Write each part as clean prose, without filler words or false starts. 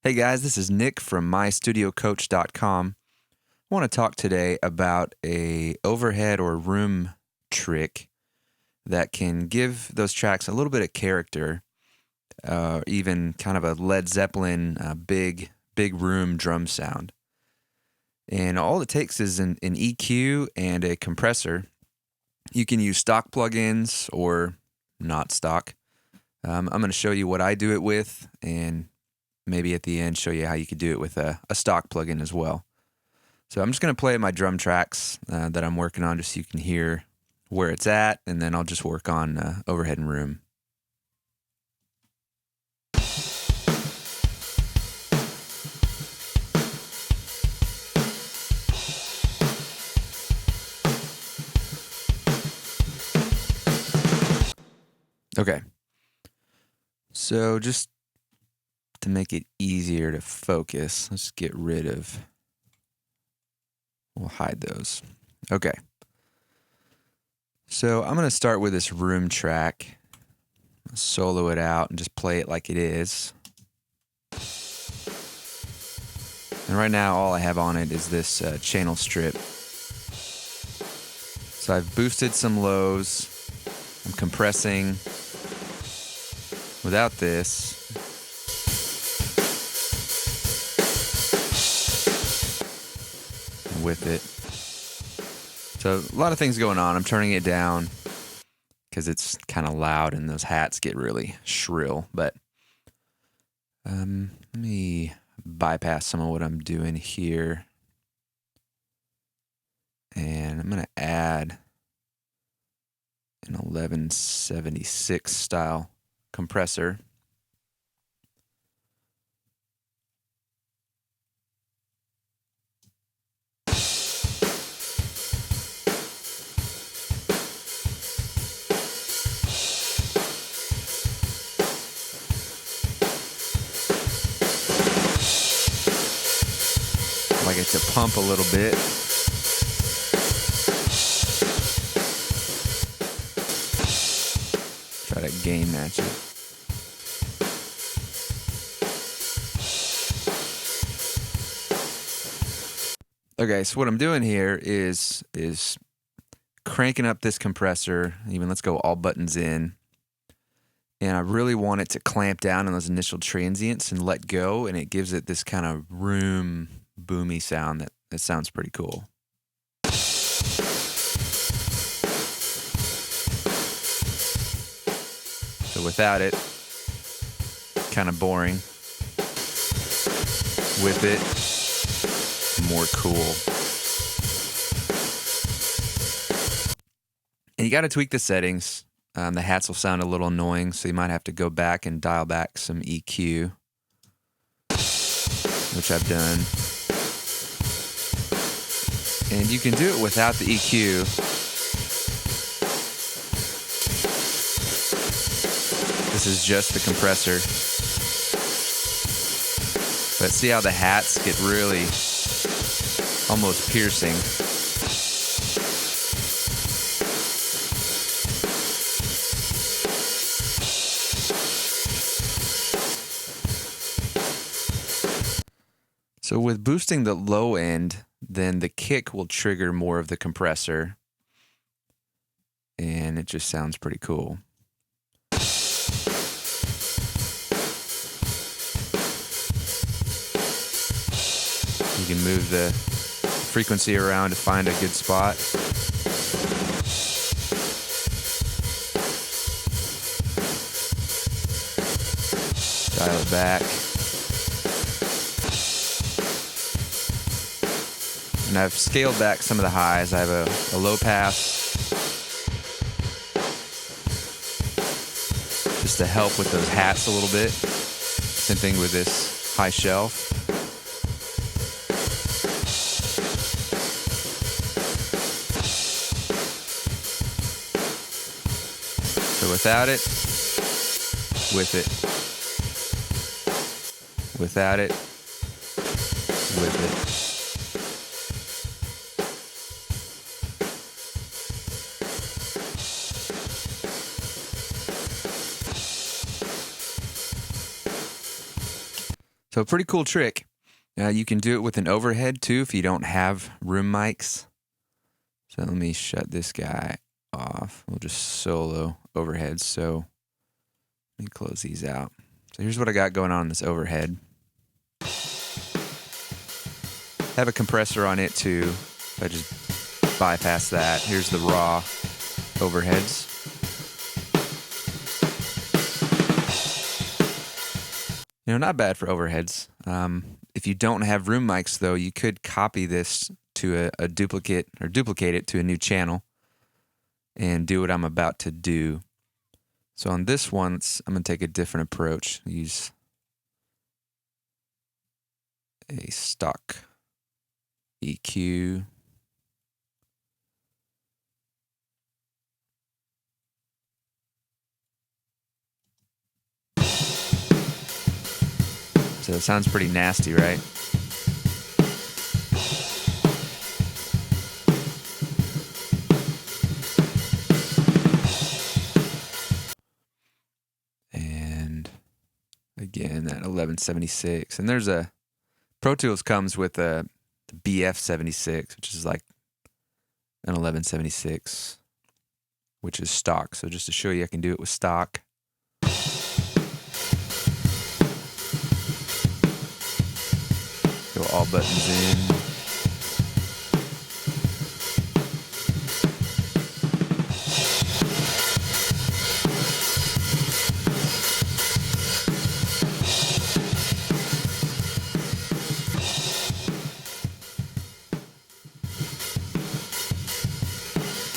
Hey guys, this is Nick from mystudiocoach.com. I want to talk today about a overhead or room trick that can give those tracks a little bit of character, even kind of a Led Zeppelin big room drum sound. And all it takes is an EQ and a compressor. You can use stock plugins or not stock. I'm going to show you what I do it with, and maybe at the end show you how you could do it with a stock plugin as well. So I'm just going to play my drum tracks that I'm working on just so you can hear where it's at, and then I'll just work on overhead and room. Okay. So just to make it easier to focus, let's get rid of, we'll hide those. Okay. So I'm going to start with this room track, solo it out, and just play it like it is. And right now all I have on it is this channel strip. So I've boosted some lows, I'm compressing without this. With it. So a lot of things going on. I'm turning it down because it's kind of loud and those hats get really shrill. But let me bypass some of what I'm doing here. And I'm going to add an 1176 style compressor. Like it to pump a little bit. Try to gain match it. Okay, so what I'm doing here is cranking up this compressor. Even let's go all buttons in. And I really want it to clamp down on those initial transients and let go, and it gives it this kind of room boomy sound that sounds pretty cool. So without it, kind of boring. With it, more cool. And you got to tweak the settings. The hats will sound a little annoying, so you might have to go back and dial back some EQ, which I've done. And you can do it without the EQ. This is just the compressor. But see how the hats get really almost piercing. So with boosting the low end, then the kick will trigger more of the compressor, and it just sounds pretty cool. You can move the frequency around to find a good spot. Dial it back. And I've scaled back some of the highs. I have a low pass just to help with those hats a little bit. Same thing with this high shelf. So without it, with it. Without it, with it. So pretty cool trick. You can do it with an overhead too if you don't have room mics. So let me shut this guy off. We'll just solo overheads. So let me close these out. So here's what I got going on in this overhead. Have a compressor on it too. If I just bypass that, here's the raw overheads. Not bad for overheads. If you don't have room mics, though, you could copy this to a duplicate or duplicate it to a new channel and do what I'm about to do. So on this one, I'm going to take a different approach. Use a stock EQ. So it sounds pretty nasty, right? And again, that 1176. And there's Pro Tools comes with the BF76, which is like an 1176, which is stock. So just to show you, I can do it with stock. Go all buttons in.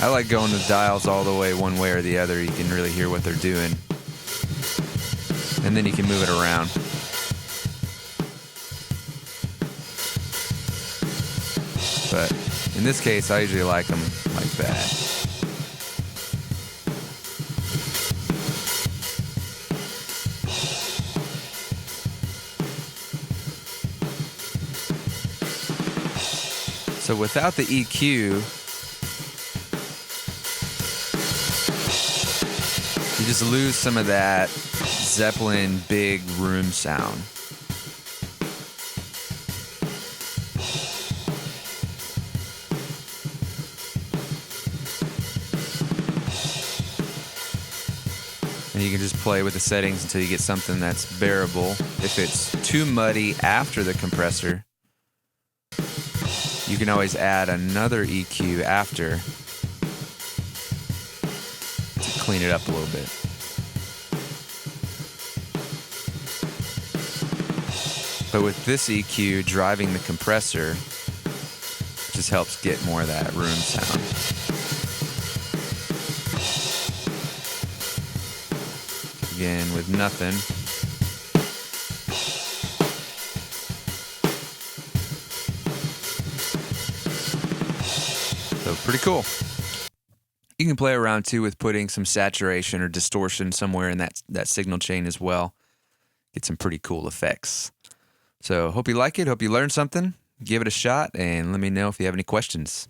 I like going the dials all the way one way or the other. You can really hear what they're doing. And then you can move it around. But in this case, I usually like them like that. So without the EQ, you just lose some of that Zeppelin big room sound. And you can just play with the settings until you get something that's bearable. If it's too muddy after the compressor, you can always add another EQ after to clean it up a little bit. But with this EQ driving the compressor, it just helps get more of that room sound. Again, with nothing. So pretty cool. You can play around too with putting some saturation or distortion somewhere in that signal chain as well. Get some pretty cool effects. So hope you like it. Hope you learned something. Give it a shot and let me know if you have any questions.